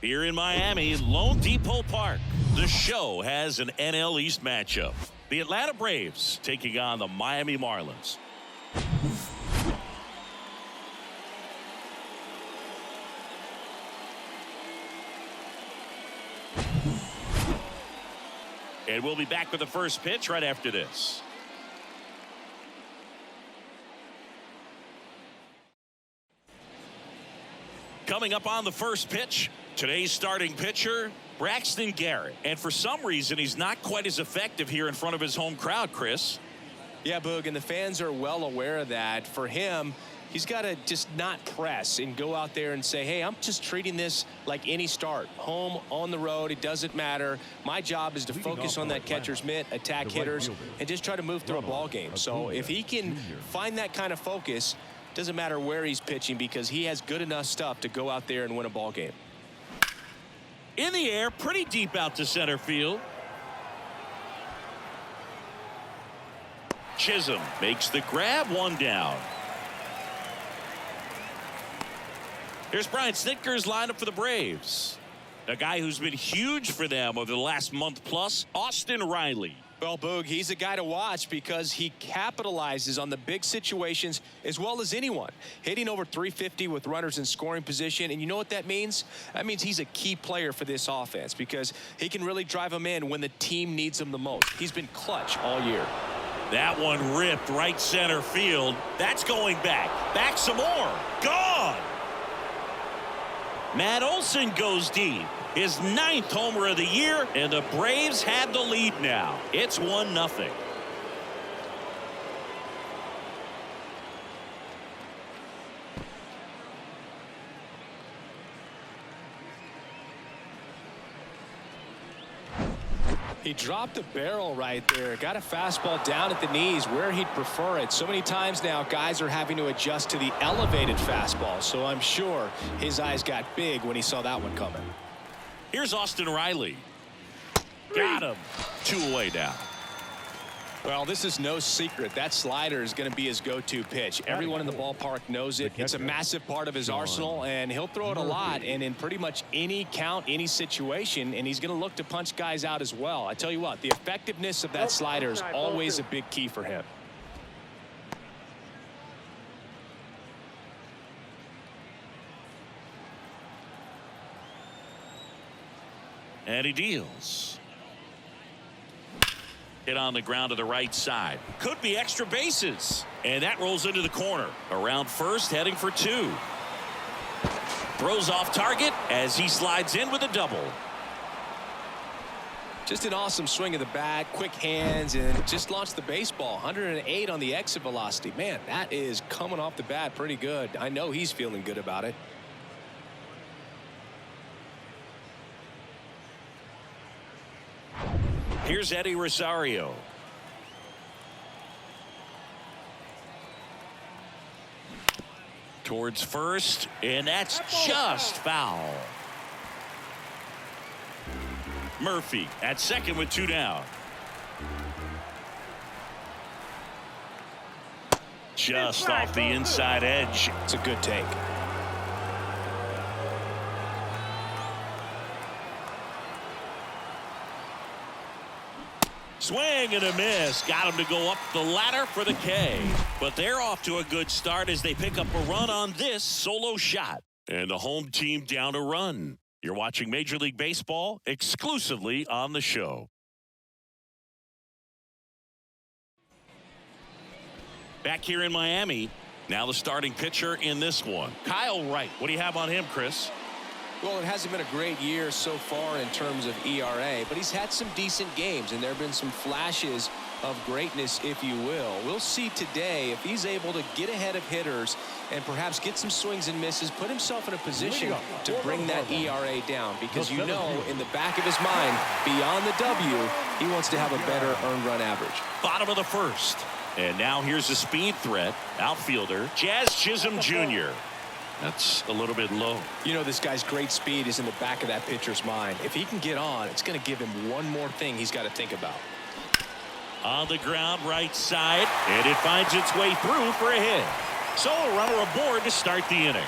Here in Miami, Lone Depot Park, the show has an NL East matchup. The Atlanta Braves taking on the Miami Marlins. And we'll be back with the first pitch right after this. Coming up on the first pitch, today's starting pitcher, Braxton Garrett. And for some reason, he's not quite as effective here in front of his home crowd, Chris. Yeah, Boog, and the fans are well aware of that. For him, he's got to just not press and go out there and say, hey, I'm just treating this like any start. Home, on the road, it doesn't matter. My job is to focus on that catcher's mitt, attack hitters, and just try to move through a ball game. So if he can find that kind of focus, doesn't matter where he's pitching because he has good enough stuff to go out there and win a ball game. In the air, pretty deep out to center field. Chisholm makes the grab, one down. Here's Brian Snitker's lineup for the Braves. A guy who's been huge for them over the last month plus, Austin Riley. Well, Boog, he's a guy to watch because he capitalizes on the big situations as well as anyone. Hitting over 350 with runners in scoring position. And you know what that means? That means he's a key player for this offense because he can really drive them in when the team needs him the most. He's been clutch all year. That one ripped right center field. That's going back. Back some more. Gone. Matt Olson goes deep. His 9th homer of the year, and the Braves have the lead now. It's 1-0. He dropped the barrel right there. Got a fastball down at the knees where he'd prefer it. So many times now guys are having to adjust to the elevated fastball. So I'm sure his eyes got big when he saw that one coming. Here's Austin Riley. Got him. 2 away now. Well, this is no secret. That slider is going to be his go-to pitch. Everyone in the ballpark knows it. It's a massive part of his arsenal, and he'll throw it a lot and in pretty much any count, any situation, and he's going to look to punch guys out as well. I tell you what, the effectiveness of that slider is always a big key for him. And he deals. Hit on the ground to the right side. Could be extra bases. And that rolls into the corner. Around first, heading for 2. Throws off target as he slides in with a double. Just an awesome swing of the bat, quick hands, and just launched the baseball. 108 on the exit velocity. Man, that is coming off the bat pretty good. I know he's feeling good about it. Here's Eddie Rosario. Towards first, and that's just foul. Murphy at second with 2 down. Just off the inside edge. It's a good take. Swing and a miss. Got him to go up the ladder for the K. But they're off to a good start as they pick up a run on this solo shot. And the home team down a run. You're watching Major League Baseball exclusively on the show. Back here in Miami, now the starting pitcher in this one, Kyle Wright. What do you have on him, Chris? Well, it hasn't been a great year so far in terms of ERA, but he's had some decent games, and there have been some flashes of greatness, if you will. We'll see today if he's able to get ahead of hitters and perhaps get some swings and misses, put himself in a position to bring that ERA down, because you know in the back of his mind, beyond the W, he wants to have a better earned run average. Bottom of the first. And now here's a speed threat, outfielder Jazz Chisholm Jr. That's a little bit low. You know, this guy's great speed is in the back of that pitcher's mind. If he can get on, it's going to give him one more thing he's got to think about. On the ground, right side, and it finds its way through for a hit. So a runner aboard to start the inning.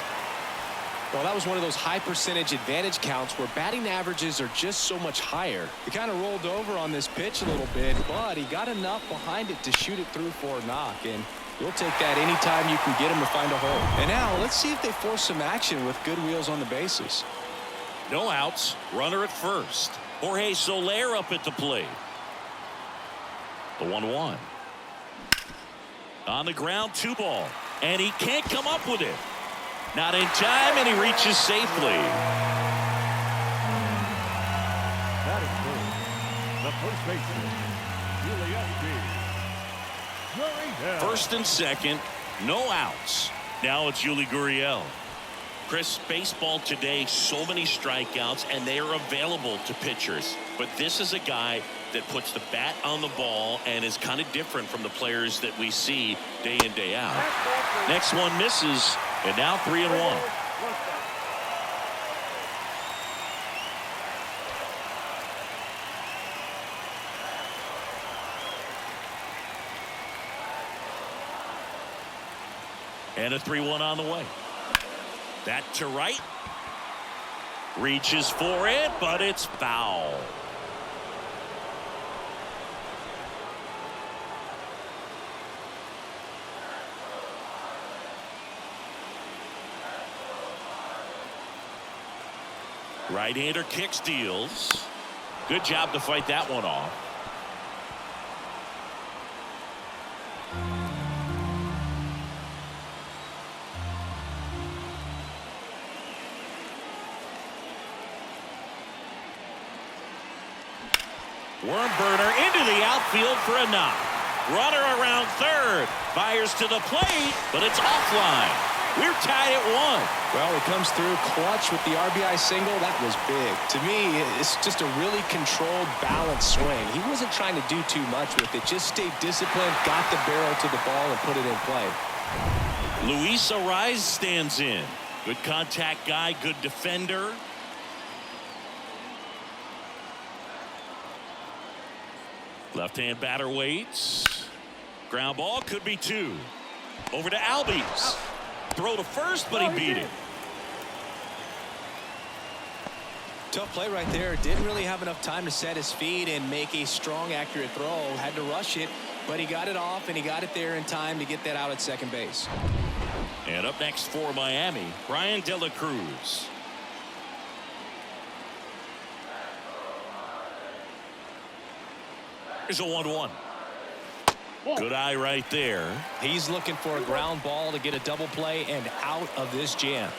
Well, that was one of those high percentage advantage counts where batting averages are just so much higher. He kind of rolled over on this pitch a little bit, but he got enough behind it to shoot it through for a knock. And you'll take that anytime you can get him to find a hole. And now let's see if they force some action with good wheels on the bases. No outs. Runner at first. Jorge Soler up at the plate. The 1-1. On the ground, 2 ball. And he can't come up with it. Not in time, and he reaches safely. That is good. The first baseman, Yuli Gurriel. First and second, no outs. Now it's Yuli Gurriel. Chris, baseball today, so many strikeouts, and they are available to pitchers. But this is a guy that puts the bat on the ball and is kind of different from the players that we see day in, day out. Next one misses, and now 3-1. And a 3-1 on the way. That to right. Reaches for it, but it's foul. Right-hander kicks, deals. Good job to fight that one off. Worm burner into the outfield for a knock. Runner around third. Fires to the plate, but it's offline. We're tied at 1. Well, he comes through clutch with the RBI single. That was big. To me, it's just a really controlled, balanced swing. He wasn't trying to do too much with it. Just stayed disciplined, got the barrel to the ball, and put it in play. Luis Ariz stands in. Good contact guy, good defender. Left-hand batter waits. Ground ball could be 2. Over to Albies. Throw to first, but he beat it. Tough play right there. Didn't really have enough time to set his feet and make a strong, accurate throw. Had to rush it, but he got it off, and he got it there in time to get that out at second base. And up next for Miami, Brian De La Cruz. Here's a 1-1. Good eye right there. He's looking for a ground ball to get a double play and out of this jam.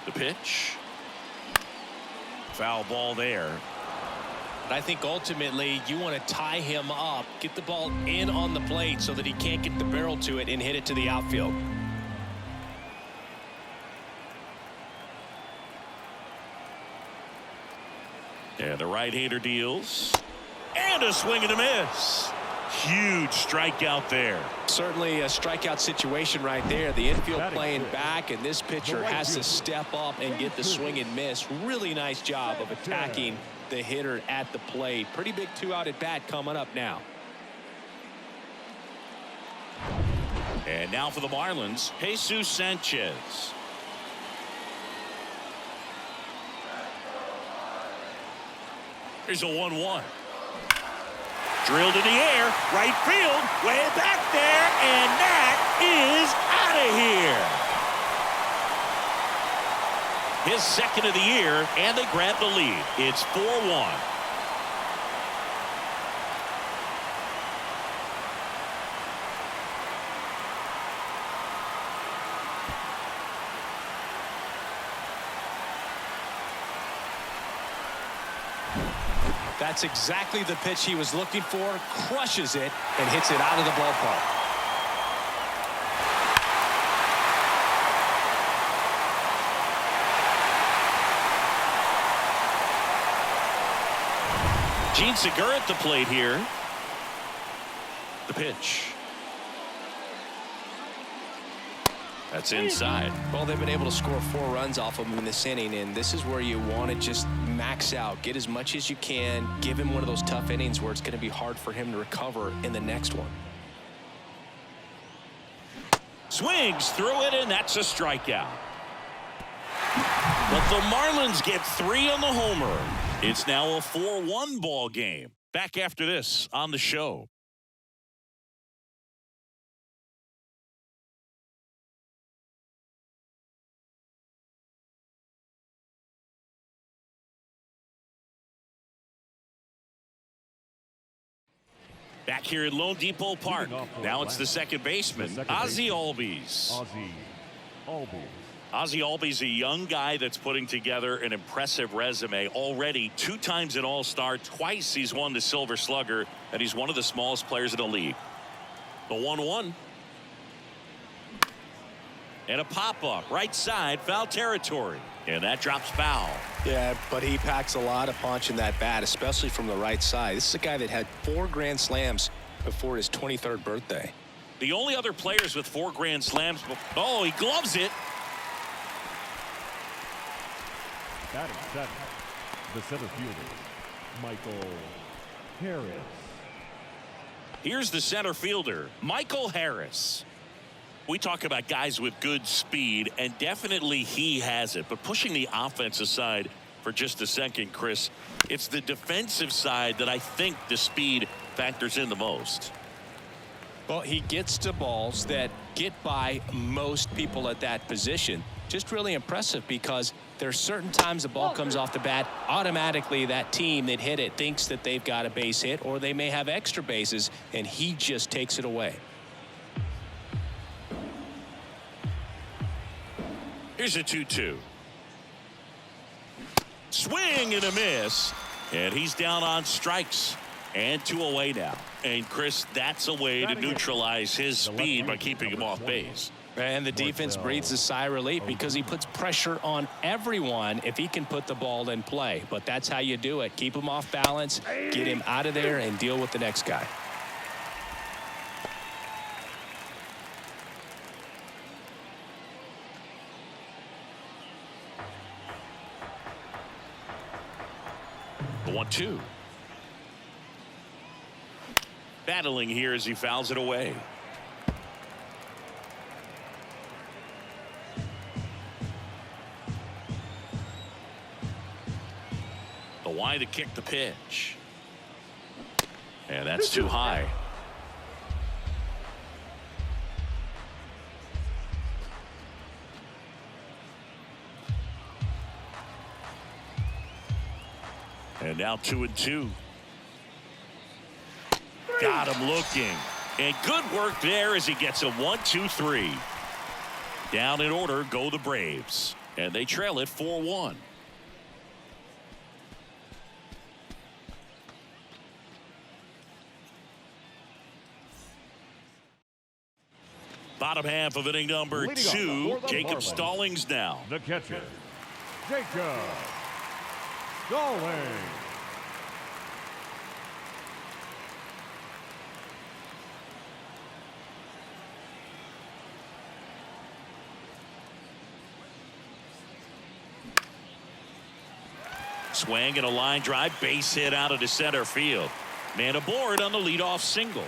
The pitch. Foul ball there. I think ultimately you want to tie him up, get the ball in on the plate so that he can't get the barrel to it and hit it to the outfield. And the right-hander deals. And a swing and a miss. Huge strikeout there. Certainly a strikeout situation right there. The infield playing back, and this pitcher has to step up and get the swing and miss. Really nice job of attacking the hitter at the plate. Pretty big 2-out at bat coming up now. And now for the Marlins, Jesus Sanchez. Here's a 1-1. Drilled in the air, right field, way back there, and that is out of here. His second of the year, and they grab the lead. It's 4-1. That's exactly the pitch he was looking for. Crushes it and hits it out of the ballpark. Gene Segura at the plate here. The pitch. That's inside. Well, they've been able to score 4 runs off of him in this inning, and this is where you want to just max out, get as much as you can, give him one of those tough innings where it's going to be hard for him to recover in the next one. Swings through it, and that's a strikeout. But the Marlins get 3 on the homer. It's now a 4-1 ball game. Back after this on the show. Back here at Lone Depot Park. Now it's the second baseman, Ozzie Albies. Ozzie Albies, a young guy that's putting together an impressive resume. Already 2 times an All-Star, twice he's won the Silver Slugger, and he's one of the smallest players in the league. The 1-1. And a pop-up, right side, foul territory. And that drops foul. Yeah, but he packs a lot of punch in that bat, especially from the right side. This is a guy that had 4 grand slams before his 23rd birthday. The only other players with 4 grand slams. Oh, he gloves it. Batting 7, the center fielder, Michael Harris. Here's the center fielder, Michael Harris. We talk about guys with good speed, and definitely he has it. But pushing the offense aside for just a second, Chris, it's the defensive side that I think the speed factors in the most. Well, he gets to balls that get by most people at that position. Just really impressive because there's certain times the ball comes off the bat, automatically that team that hit it thinks that they've got a base hit, or they may have extra bases, and he just takes it away. Here's a 2-2. Swing and a miss. And he's down on strikes. And 2 away now. And Chris, that's a way to neutralize his speed by keeping him off base. And the defense breathes a sigh of relief because he puts pressure on everyone if he can put the ball in play. But that's how you do it. Keep him off balance, get him out of there, and deal with the next guy. The 1-2. Battling here as he fouls it away. The wide to kick the pitch. And that's too high. And now 2-2. Got him looking. And good work there as he gets a 1-2-3. Down in order go the Braves. And they trail it 4-1. Bottom half of inning number 2. Jacob Stallings now. The catcher, Jacob Stallings. Swing and a line drive, base hit out of the center field. Man aboard on the leadoff single.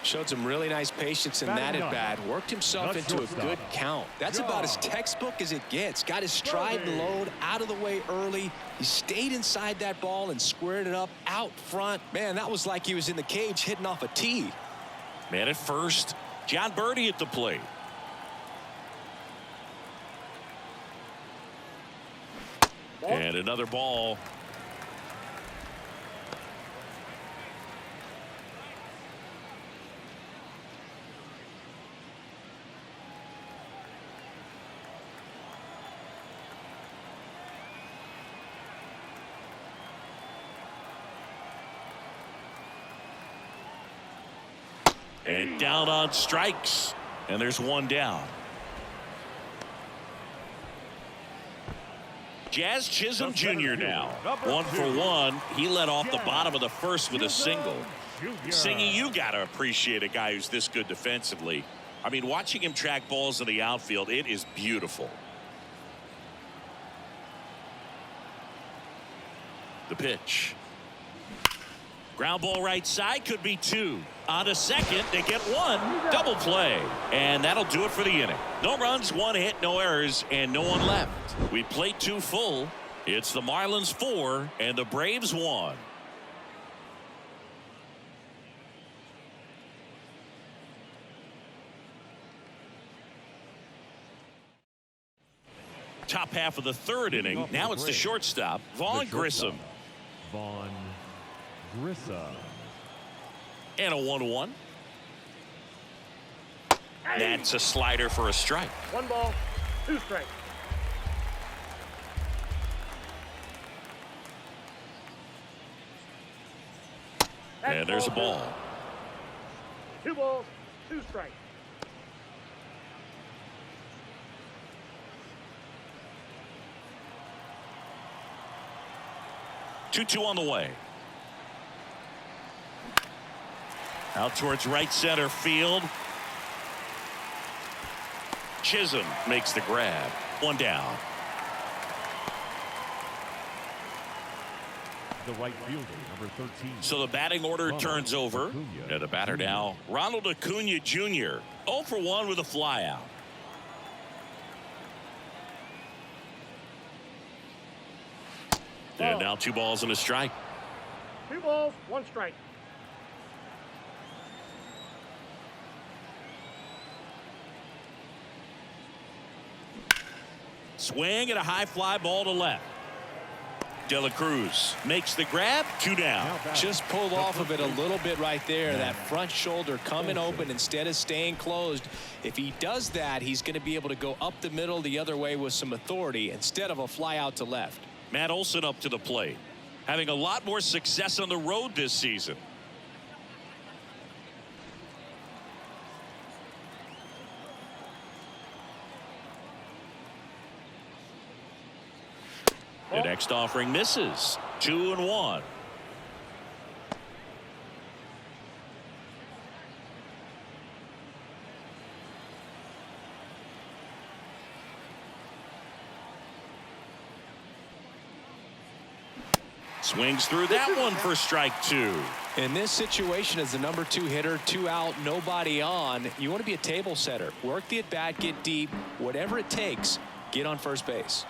Showed some really nice patience in that at bat. Worked himself into a good count. That's about as textbook as it gets. Got his stride and load out of the way early. He stayed inside that ball and squared it up out front. Man, that was like he was in the cage hitting off a tee. Man at first. John Birdie at the plate. And another ball. And down on strikes. And there's one down. Jazz Chisholm Jr. now. 1 for 1. He led off the bottom of the first with a single. Singy, you got to appreciate a guy who's this good defensively. I mean, watching him track balls in the outfield, it is beautiful. The pitch. Ground ball right side, could be 2. On to second, they get 1. Double play. And that'll do it for the inning. No runs, 1 hit, no errors, and no one left. We played 2 full. It's the Marlins 4 and the Braves 1. Top half of the 3rd inning. Now it's the shortstop, Vaughn Grissom. Vaughn Grissom. And a 1-1. That's a slider for a strike. 1 ball, 2 strikes. And there's a ball. 2 balls, 2 strikes. Two on the way. Out towards right center field. Chisholm makes the grab. 1 down. The right fielder, number 13. So the batting order turns over. And the batter now, Ronald Acuna Jr. 0 for 1 with a flyout. And now 2 balls and a strike. 2 balls, 1 strike. Swing and a high fly ball to left. De La Cruz makes the grab. 2 down. Just pulled off of it a little bit right there. That front shoulder coming open instead of staying closed. If he does that, he's going to be able to go up the middle the other way with some authority instead of a fly out to left. Matt Olson up to the plate, having a lot more success on the road this season. The next offering misses. 2-1. Swings through that one for strike 2. In this situation, as the number 2 hitter, 2 out, nobody on, you want to be a table setter. Work the at bat, get deep, whatever it takes, get on first base.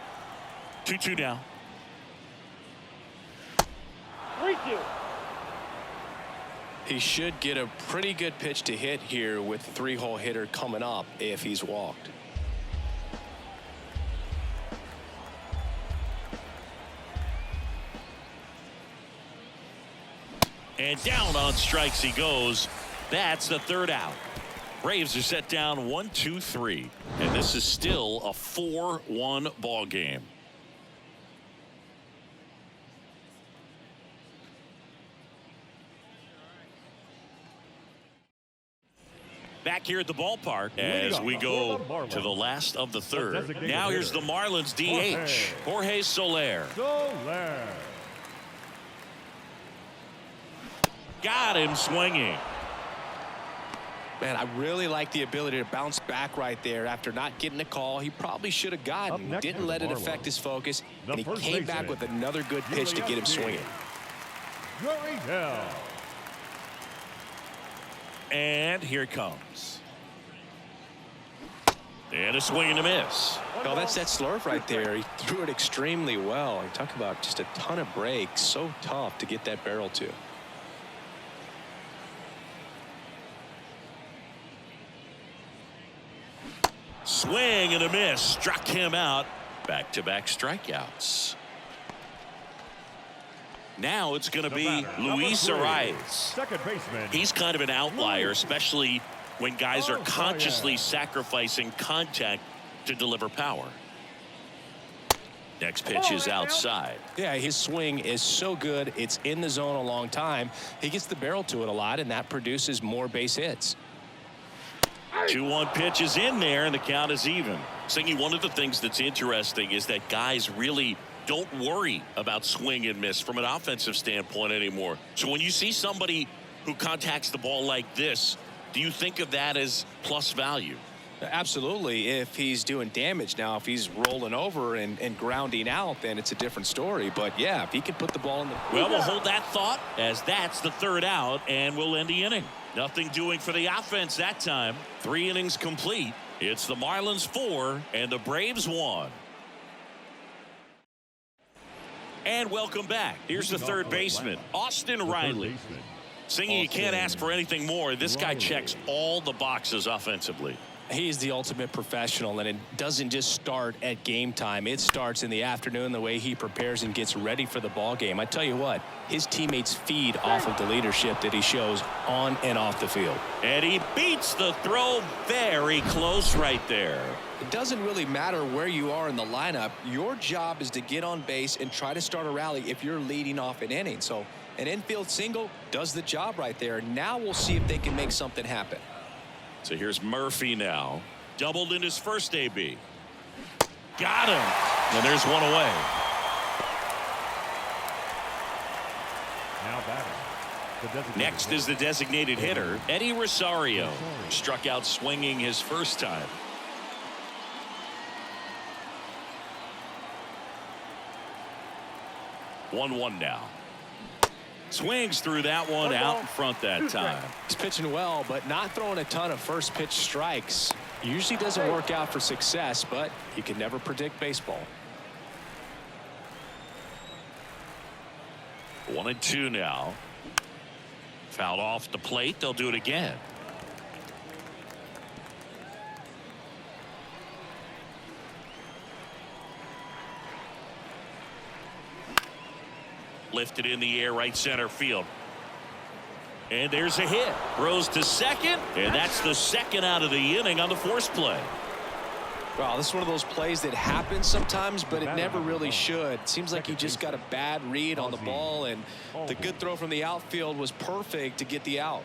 2-2 now. 3-2. He should get a pretty good pitch to hit here with the 3-hole hitter coming up if he's walked. And down on strikes he goes. That's the 3rd out. Braves are set down 1-2-3. And this is still a 4-1 ball game. Back here at the ballpark as we go to the last of the 3rd. Now here's the Marlins DH, Jorge Soler. Got him swinging. Man, I really like the ability to bounce back right there after not getting a call. He probably should have gotten. Didn't let it affect his focus, and he came back with another good pitch to get him swinging. And here it comes. And a swing and a miss. Oh, that's that slurve right there. He threw it extremely well. You talk about just a ton of breaks. So tough to get that barrel to. Swing and a miss. Struck him out. Back-to-back strikeouts. Now it's going to be Luis Arias. Second baseman. He's kind of an outlier, especially when guys are consciously sacrificing contact to deliver power. Next pitch is outside. Yeah, his swing is so good. It's in the zone a long time. He gets the barrel to it a lot, and that produces more base hits. 2-1 pitch is in there, and the count is even. Singy, one of the things that's interesting is that guys really don't worry about swing and miss from an offensive standpoint anymore. So when you see somebody who contacts the ball like this, Do you think of that as plus value? Absolutely, if he's doing damage. Now, if he's rolling over and grounding out, then it's a different story. But, yeah, if he can put the ball in the... Well, we'll hold that thought as that's the third out, and we'll end the inning. Nothing doing for the offense that time. 3 innings complete. It's the Marlins 4 and the Braves 1. And welcome back. Here's the third baseman, Austin Riley. Singing, you can't ask for anything more. This guy checks all the boxes offensively. He's the ultimate professional, and it doesn't just start at game time. It starts in the afternoon, the way he prepares and gets ready for the ball game. I tell you what, his teammates feed off of the leadership that he shows on and off the field. And he beats the throw very close right there. It doesn't really matter where you are in the lineup. Your job is to get on base and try to start a rally if you're leading off an inning. So an infield single does the job right there. Now we'll see if they can make something happen. So here's Murphy now. Doubled in his first AB. Got him. And there's one away. Now batting. Next is the designated hitter, Eddie Rosario. Struck out swinging his first time. One now. Swings through that one out in front that time. He's pitching well, but not throwing a ton of first pitch strikes. Usually doesn't work out for success, but you can never predict baseball. 1-2 now. Fouled off the plate. They'll do it again. Lifted in the air, right center field. And there's a hit. Throws to second, and that's the second out of the inning on the force play. Wow, this is one of those plays that happens sometimes, but it never really should. Seems like he just got a bad read on the ball, and the good throw from the outfield was perfect to get the out.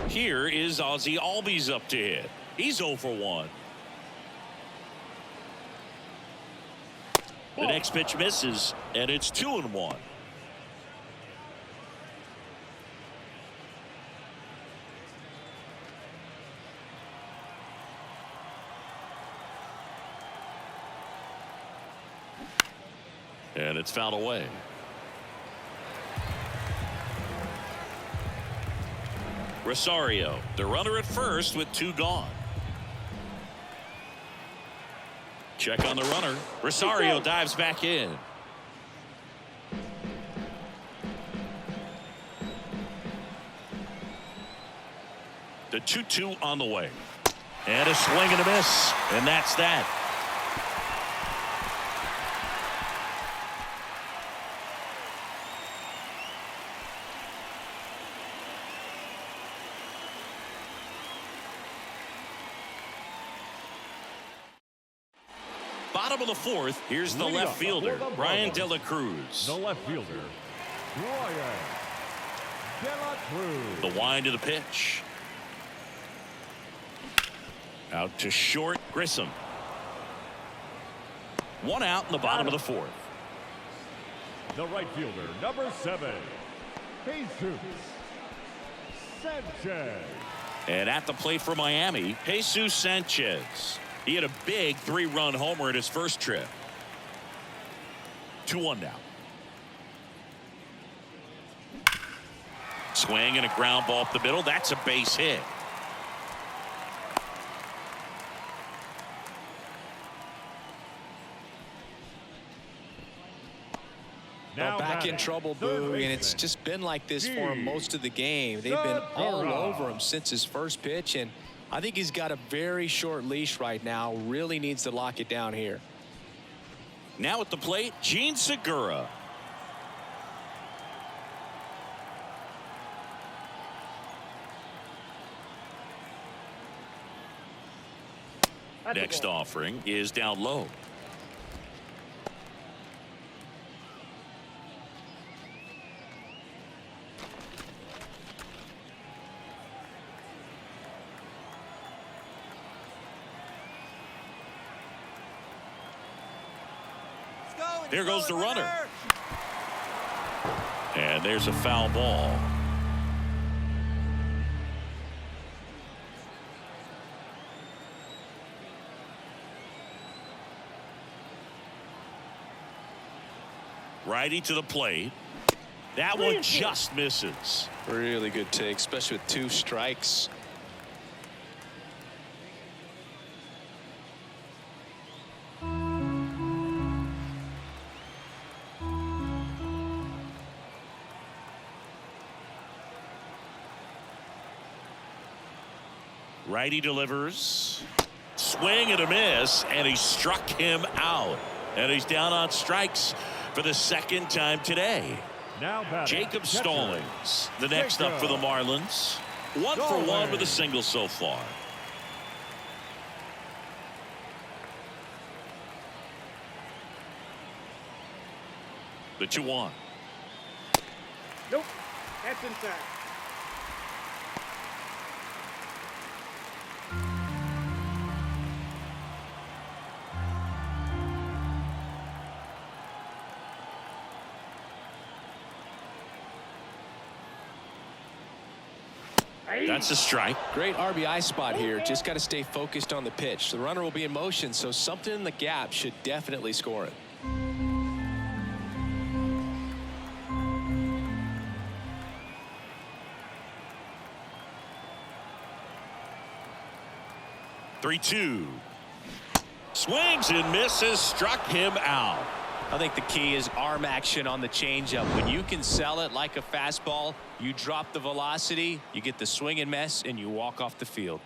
Here is Ozzie Albies up to hit. He's 0 for 1. The next pitch misses, and it's 2-1. And it's fouled away. Rosario, the runner at first with 2 gone. Check on the runner. Rosario dives back in. The 2-2 on the way. And a swing and a miss. And that's that. Bottom of the 4th, here's the left fielder, Brian De La Cruz. The left fielder, Brian De La Cruz. The wind of the pitch. Out to short, Grissom. 1 out in the bottom of the 4th. The right fielder, number 7, Jesus Sanchez. And at the plate for Miami, Jesus Sanchez. He had a big 3-run homer in his first trip. 2-1 now. Swing and a ground ball up the middle. That's a base hit. Now back in trouble, Boog, and it's just been like this for him most of the game. They've been all over him since his first pitch, and I think he's got a very short leash right now. Really needs to lock it down here. Now at the plate, Gene Segura. Next offering is down low. There goes the runner. And there's a foul ball. Righty to the plate. That one just misses. Really good take, especially with 2 strikes. Righty delivers. Swing and a miss, and he struck him out. And he's down on strikes for the 2nd time today. Now batting, Jacob catcher, Stallings, the next up for the Marlins. 1 for 1 with a single so far. The 2-1. Nope. That's inside. That's a strike. Great RBI spot here. Just got to stay focused on the pitch. The runner will be in motion, so something in the gap should definitely score it. Three-two. Swings and misses. Struck him out. I think the key is arm action on the changeup. When you can sell it like a fastball, you drop the velocity, you get the swing and miss, and you walk off the field.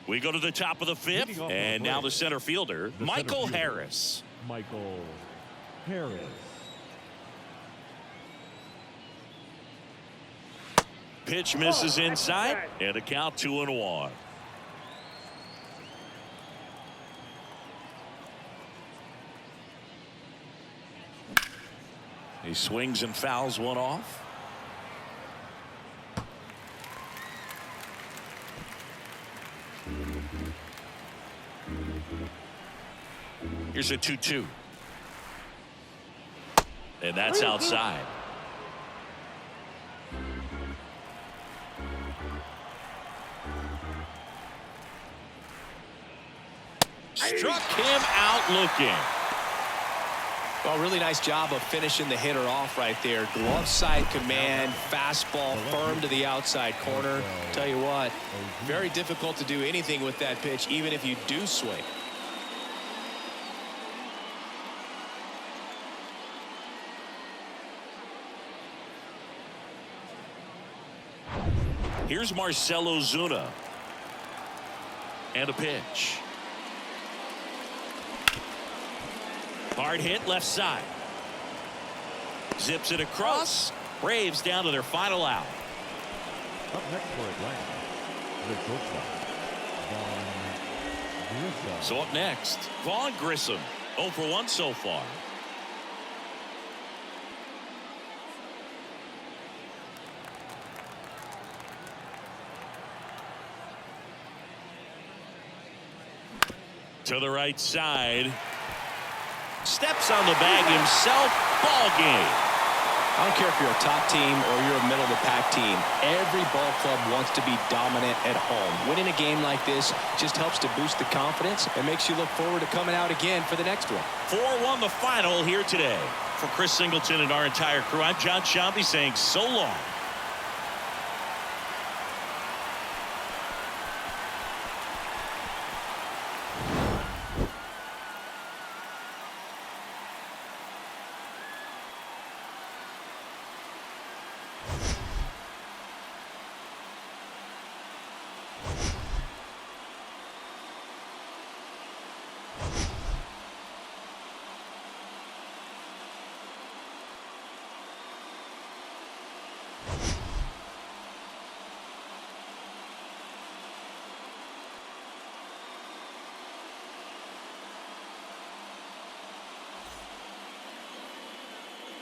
We go to the top of the 5th, and now the center fielder, Michael Harris. Michael Harris. Pitch misses inside, and a count 2-1. He swings and fouls one off. Here's a 2-2. And that's outside. Struck him out looking. Well, really nice job of finishing the hitter off right there. Glove side command, fastball firm to the outside corner. Tell you what, very difficult to do anything with that pitch, even if you do swing. Here's Marcell Ozuna. And a pitch. Hard hit left side. Zips it across. Braves down to their final out. Up next for Atlanta, the shortstop, Vaughn Grissom. So up next, Vaughn Grissom. 0 for 1 so far. To the right side. Steps on the bag himself. Ball game. I don't care if you're a top team or you're a middle-of-the-pack team. Every ball club wants to be dominant at home. Winning a game like this just helps to boost the confidence and makes you look forward to coming out again for the next one. 4-1 the final here today. For Chris Singleton and our entire crew, I'm John Shambi saying so long.